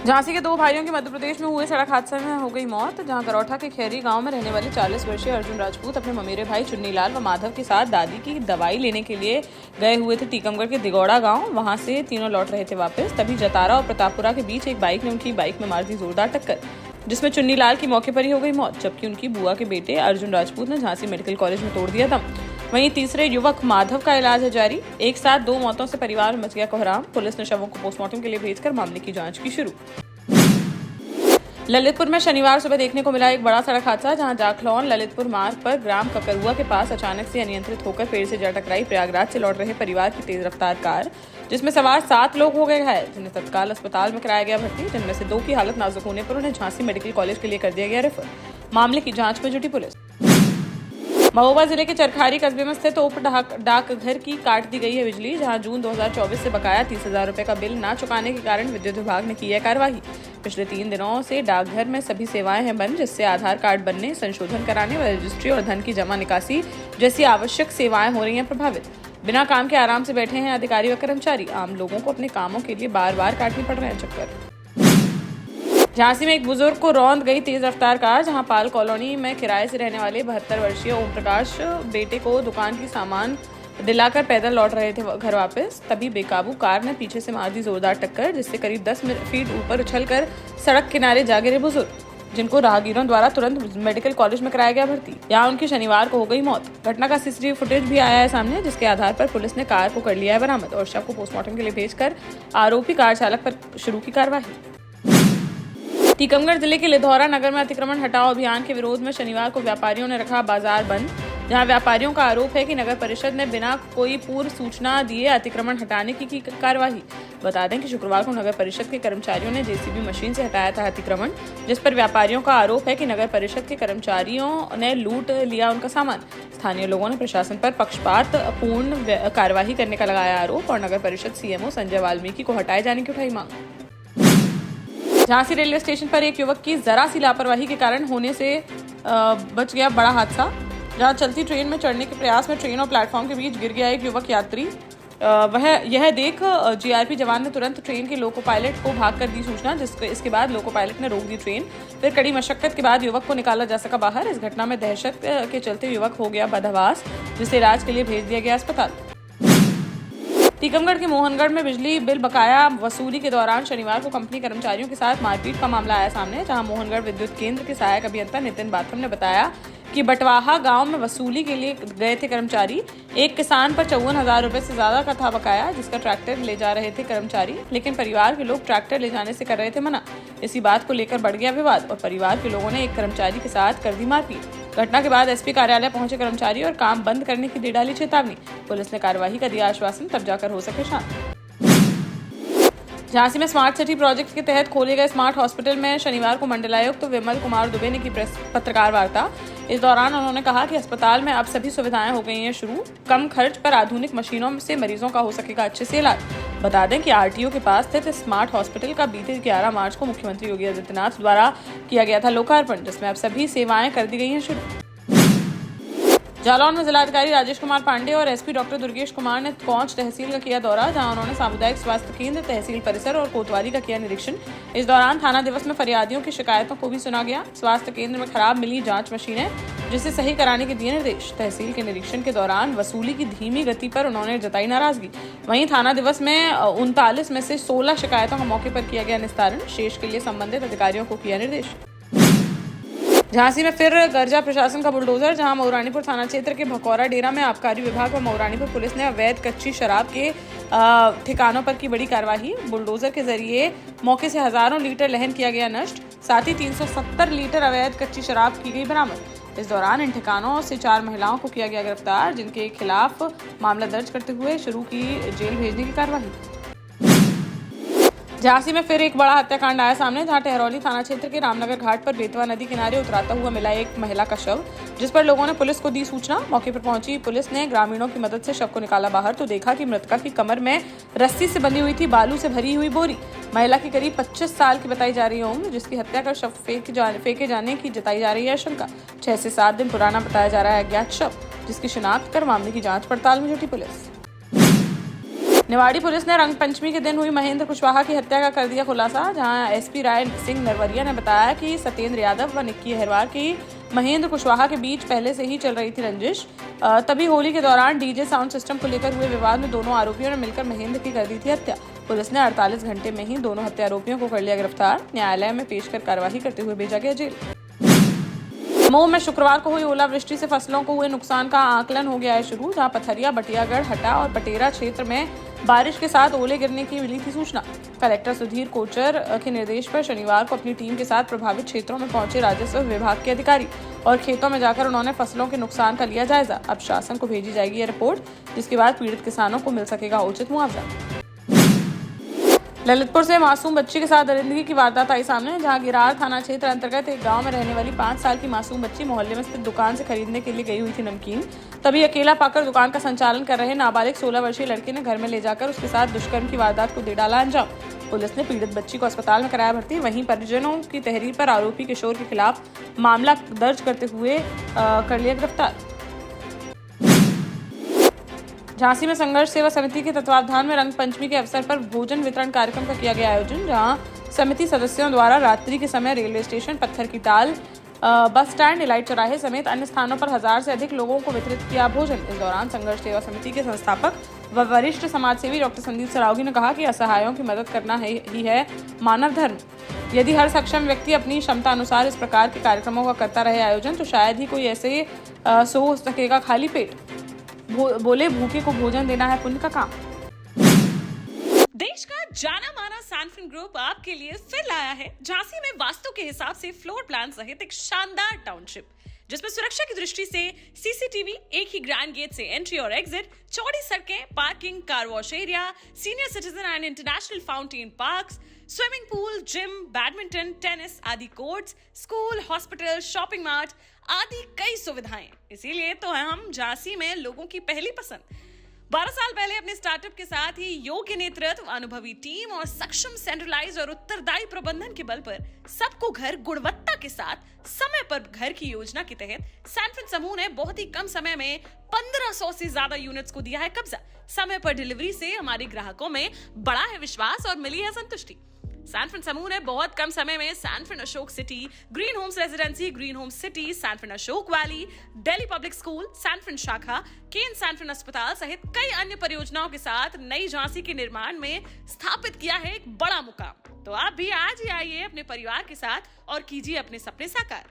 झांसी के दो भाइयों की मध्य प्रदेश में हुए सड़क हादसे में हो गई मौत। जहां गरौठा के खैरी गांव में रहने वाले 40 वर्षीय अर्जुन राजपूत अपने ममेरे भाई चुन्नीलाल व माधव के साथ दादी की दवाई लेने के लिए गए हुए थे टीकमगढ़ के दिगौड़ा गांव। वहां से तीनों लौट रहे थे वापस, तभी जतारा और प्रतापपुरा के बीच एक बाइक ने उनकी बाइक में मार दी जोरदार टक्कर, जिसमें चुन्नीलाल की मौके पर ही हो गई मौत, जबकि उनकी बुआ के बेटे अर्जुन राजपूत ने झांसी मेडिकल कॉलेज में तोड़ दिया दम। वहीं तीसरे युवक माधव का इलाज है जारी। एक साथ दो मौतों से परिवार में मच गया कोहराम। पुलिस ने शवों को पोस्टमार्टम के लिए भेजकर मामले की जांच की शुरू। ललितपुर में शनिवार सुबह देखने को मिला एक बड़ा सड़क हादसा, जहां जाखलौन ललितपुर मार्ग पर ग्राम ककरुआ के पास अचानक से अनियंत्रित होकर पेड़ से जा टकराई प्रयागराज से लौट रहे परिवार की तेज रफ्तार कार, जिसमें सवार 7 लोग हो गए घायल, जिन्हें तत्काल अस्पताल में कराया गया भर्ती, जिनमें से 2 की हालत नाजुक होने पर उन्हें झांसी मेडिकल कॉलेज के लिए कर दिया गया रेफर। मामले की जांच में जुटी पुलिस। महोबा जिले के चरखारी कस्बे में स्थित उप डाकघर की काट दी गई है बिजली, जहां जून 2024 से बकाया 30,000 रुपए का बिल न चुकाने के कारण विद्युत विभाग ने की है कार्यवाही। पिछले 3 दिनों से डाकघर में सभी सेवाएं हैं बंद, जिससे आधार कार्ड बनने, संशोधन कराने व रजिस्ट्री और धन की जमा निकासी जैसी आवश्यक सेवाएं हो रही हैं प्रभावित। बिना काम के आराम से बैठे हैं अधिकारी व कर्मचारी। आम लोगों को अपने कामों के लिए बार बार काटने पड़ रहे हैं चक्कर। झांसी में एक बुजुर्ग को रौंद गई तेज रफ्तार कार, जहां पाल कॉलोनी में किराए से रहने वाले 72 वर्षीय ओम प्रकाश बेटे को दुकान की सामान दिलाकर पैदल लौट रहे थे घर वापस, तभी बेकाबू कार ने पीछे से मार दी जोरदार टक्कर, जिससे करीब 10 फीट ऊपर उछलकर सड़क किनारे जा गिरे बुजुर्ग, जिनको राहगीरों द्वारा तुरंत मेडिकल कॉलेज में कराया गया भर्ती। यहाँ उनकी शनिवार को हो गई मौत। घटना का सीसीटीवी फुटेज भी आया है सामने, जिसके आधार पर पुलिस ने कार को कर लिया है बरामद और शव को पोस्टमार्टम के लिए भेजकर आरोपी कार चालक पर शुरू की कार्रवाई। टीकमगढ़ जिले के लिधौरा नगर में अतिक्रमण हटाओ अभियान के विरोध में शनिवार को व्यापारियों ने रखा बाजार बंद, जहां व्यापारियों का आरोप है कि नगर परिषद ने बिना कोई पूर्व सूचना दिए अतिक्रमण हटाने की कार्यवाही। बता दें कि शुक्रवार को नगर परिषद के कर्मचारियों ने जेसीबी मशीन से हटाया था अतिक्रमण, जिस पर व्यापारियों का आरोप है कि नगर परिषद के कर्मचारियों ने लूट लिया उनका सामान। स्थानीय लोगों ने प्रशासन पर पक्षपात पूर्ण कार्यवाही करने का लगाया आरोप और नगर परिषद सीएमओ संजय वाल्मीकि को हटाए जाने की उठाई मांग। झांसी रेलवे स्टेशन पर एक युवक की जरा सी लापरवाही के कारण होने से बच गया बड़ा हादसा, जहां चलती ट्रेन में चढ़ने के प्रयास में ट्रेन और प्लेटफॉर्म के बीच गिर गया एक युवक यात्री। यह देख जीआरपी जवान ने तुरंत ट्रेन के लोको पायलट को भाग कर दी सूचना, इसके बाद लोको पायलट ने रोक दी ट्रेन। फिर कड़ी मशक्कत के बाद युवक को निकाला जा सका बाहर। इस घटना में दहशत के चलते युवक हो गया बदहवास, जिसे इलाज के लिए भेज दिया गया अस्पताल। टीकमगढ़ के मोहनगढ़ में बिजली बिल बकाया वसूली के दौरान शनिवार को कंपनी कर्मचारियों के साथ मारपीट का मामला आया सामने, जहां मोहनगढ़ विद्युत केंद्र के सहायक अभियंता नितिन बाथम ने बताया कि बटवाहा गांव में वसूली के लिए गए थे कर्मचारी। एक किसान पर 54,000 रुपए से ज्यादा का था बकाया, जिसका ट्रैक्टर ले जा रहे थे कर्मचारी, लेकिन परिवार के लोग ट्रैक्टर ले जाने से कर रहे थे मना। इसी बात को लेकर बढ़ गया विवाद और परिवार के लोगों ने एक कर्मचारी के साथ कर दी मारपीट। घटना के बाद एसपी कार्यालय पहुंचे कर्मचारी और काम बंद करने की दे डाली चेतावनी। पुलिस ने कार्यवाही का दिया आश्वासन, तब जाकर हो सके शांत। झांसी में स्मार्ट सिटी प्रोजेक्ट के तहत खोले गए स्मार्ट हॉस्पिटल में शनिवार को मंडलायुक्त विमल कुमार दुबे ने की पत्रकार वार्ता। इस दौरान उन्होंने कहा कि अस्पताल में अब सभी सुविधाएं हो गई हैं शुरू। कम खर्च पर आधुनिक मशीनों से मरीजों का हो सकेगा अच्छे से इलाज। बता दें कि आरटीओ के पास स्थित स्मार्ट हॉस्पिटल का बीते 11 मार्च को मुख्यमंत्री योगी आदित्यनाथ द्वारा किया गया था लोकार्पण, जिसमें अब सभी सेवाएं कर दी गई हैं शुरू। जालौन में जिलाधिकारी राजेश कुमार पांडे और एसपी डॉक्टर दुर्गेश कुमार ने कौंच तहसील का किया दौरा, जहां उन्होंने सामुदायिक स्वास्थ्य केंद्र, तहसील परिसर और कोतवाली का किया निरीक्षण। इस दौरान थाना दिवस में फरियादियों की शिकायतों को भी सुना गया। स्वास्थ्य केंद्र में खराब मिली जांच मशीनें, जिसे सही कराने के दिए निर्देश। तहसील के निरीक्षण के दौरान वसूली की धीमी गति पर उन्होंने जताई नाराजगी। वहीं थाना दिवस में 39 में से 16 शिकायतों का मौके पर किया गया निस्तारण। शेष के लिए संबंधित अधिकारियों को किया निर्देश। झांसी में फिर गर्जा प्रशासन का बुलडोजर, जहां मऊरानीपुर थाना क्षेत्र के भकौरा डेरा में आबकारी विभाग व मऊरानीपुर पुलिस ने अवैध कच्ची शराब के ठिकानों पर की बड़ी कार्यवाही। बुलडोजर के जरिए मौके से हजारों लीटर लहन किया गया नष्ट, साथ ही 370 लीटर अवैध कच्ची शराब की गई बरामद। इस दौरान इन ठिकानों से 4 महिलाओं को किया गया गिरफ्तार, जिनके खिलाफ मामला दर्ज करते हुए शुरू की जेल भेजने की कार्यवाही। झांसी में फिर एक बड़ा हत्याकांड आया सामने, जहां टहरौली थाना क्षेत्र के रामनगर घाट पर बेतवा नदी किनारे उतराता हुआ मिला एक महिला का शव, जिस पर लोगों ने पुलिस को दी सूचना। मौके पर पहुंची पुलिस ने ग्रामीणों की मदद से शव को निकाला बाहर तो देखा कि मृतका की कमर में रस्सी से बंधी हुई थी बालू से भरी हुई बोरी। महिला की करीब 25 साल की बताई जा रही है उम्र, जिसकी हत्या कर शव फेंके जाने की जताई जा रही है आशंका। 6 से 7 दिन पुराना बताया जा रहा है अज्ञात शव, जिसकी शिनाख्त कर मामले की जाँच पड़ताल में जुटी पुलिस। निवाड़ी पुलिस ने रंगपंचमी के दिन हुई महेंद्र कुशवाहा की हत्या का कर दिया खुलासा, जहां एसपी राय सिंह नरवरिया ने बताया कि सत्येंद्र यादव व निक्की अहिरवार की महेंद्र कुशवाहा के बीच पहले से ही चल रही थी रंजिश। तभी होली के दौरान डीजे साउंड सिस्टम को लेकर हुए विवाद में दोनों आरोपियों ने मिलकर महेंद्र की कर दी थी हत्या। पुलिस ने 48 घंटे में ही दोनों हत्या आरोपियों को कर लिया गिरफ्तार। न्यायालय में पेश कर कार्यवाही करते हुए भेजा गया जेल। दमोह में शुक्रवार को हुई ओलावृष्टि से फसलों को हुए नुकसान का आकलन हो गया है शुरू, जहां पथरिया, बटियागढ़, हटा और पटेरा क्षेत्र में बारिश के साथ ओले गिरने की मिली थी सूचना। कलेक्टर सुधीर कोचर के निर्देश पर शनिवार को अपनी टीम के साथ प्रभावित क्षेत्रों में पहुंचे राजस्व विभाग के अधिकारी और खेतों में जाकर उन्होंने फसलों के नुकसान का लिया जायजा। अब शासन को भेजी जाएगी यह रिपोर्ट, जिसके बाद पीड़ित किसानों को मिल सकेगा उचित मुआवजा। ललितपुर से मासूम बच्ची के साथ दरिंदगी की वारदात आई सामने, जहां गिरार थाना क्षेत्र अंतर्गत एक गांव में रहने वाली 5 साल की मासूम बच्ची मोहल्ले में स्थित दुकान से खरीदने के लिए गई हुई थी नमकीन। तभी अकेला पाकर दुकान का संचालन कर रहे नाबालिग 16 वर्षीय लड़के ने घर में ले जाकर उसके साथ दुष्कर्म की वारदात को दे डाला अंजाम। पुलिस ने पीड़ित बच्ची को अस्पताल में कराया भर्ती। वहीं परिजनों की तहरीर पर आरोपी किशोर के खिलाफ मामला दर्ज करते हुए कर लिया गिरफ्तार। झांसी में संघर्ष सेवा समिति के तत्वावधान में रंगपंचमी के अवसर पर भोजन वितरण कार्यक्रम का किया गया आयोजन, जहां समिति सदस्यों द्वारा रात्रि के समय रेलवे स्टेशन, पत्थर की टाल, बस स्टैंड, इलाइट चौराहे समेत अन्य स्थानों पर 1000 से अधिक लोगों को वितरित किया भोजन। इस दौरान संघर्ष सेवा समिति के संस्थापक व वरिष्ठ समाजसेवी डॉक्टर संदीप सरावगी ने कहा कि असहायों की मदद करना ही है मानव धर्म। यदि हर सक्षम व्यक्ति अपनी क्षमता अनुसार इस प्रकार के कार्यक्रमों का करता रहे आयोजन, तो शायद ही कोई ऐसे सो सकेगा खाली पेट। बोले, भूखे को भोजन देना है पुण्य का काम। देश का जाना माना सैनफिन ग्रुप आपके लिए फिर लाया है झांसी में वास्तु के हिसाब से फ्लोर प्लान सहित एक शानदार टाउनशिप, जिसमें सुरक्षा की दृष्टि से सीसीटीवी, एक ही ग्रैंड गेट से एंट्री और एग्जिट, चौड़ी सड़कें, parking, car wash area, senior citizen and international fountain parks, swimming pool, gym, badminton, tennis आदि courts, school, hospital, shopping mart आदि कई सुविधाएं। इसीलिए तो हम झांसी में लोगों की पहली पसंद। 12 साल पहले अपने स्टार्टअप के साथ ही योग्य नेतृत्व, अनुभवी टीम और सक्षम सेंट्रलाइज और उत्तरदायी प्रबंधन के बल पर सबको घर गुणवत्ता के साथ समय पर घर की योजना के तहत सैनफिन समूह ने बहुत ही कम समय में 1500 से ज्यादा यूनिट्स को दिया है कब्जा। समय पर डिलीवरी से हमारे ग्राहकों में बड़ा है विश्वास और मिली है संतुष्टि। सैनफिन समूह ने बहुत कम समय में Sanfin Ashok city, green homes residency, green homes city, Sanfin Ashok valley, Delhi public school, Sanfin शाखा, केन सैनफिन अस्पताल सहित कई अन्य परियोजनाओं के साथ नई झांसी के निर्माण में स्थापित किया है एक बड़ा मुकाम। तो आप भी आज ही आइए अपने परिवार के साथ और कीजिए अपने सपने साकार।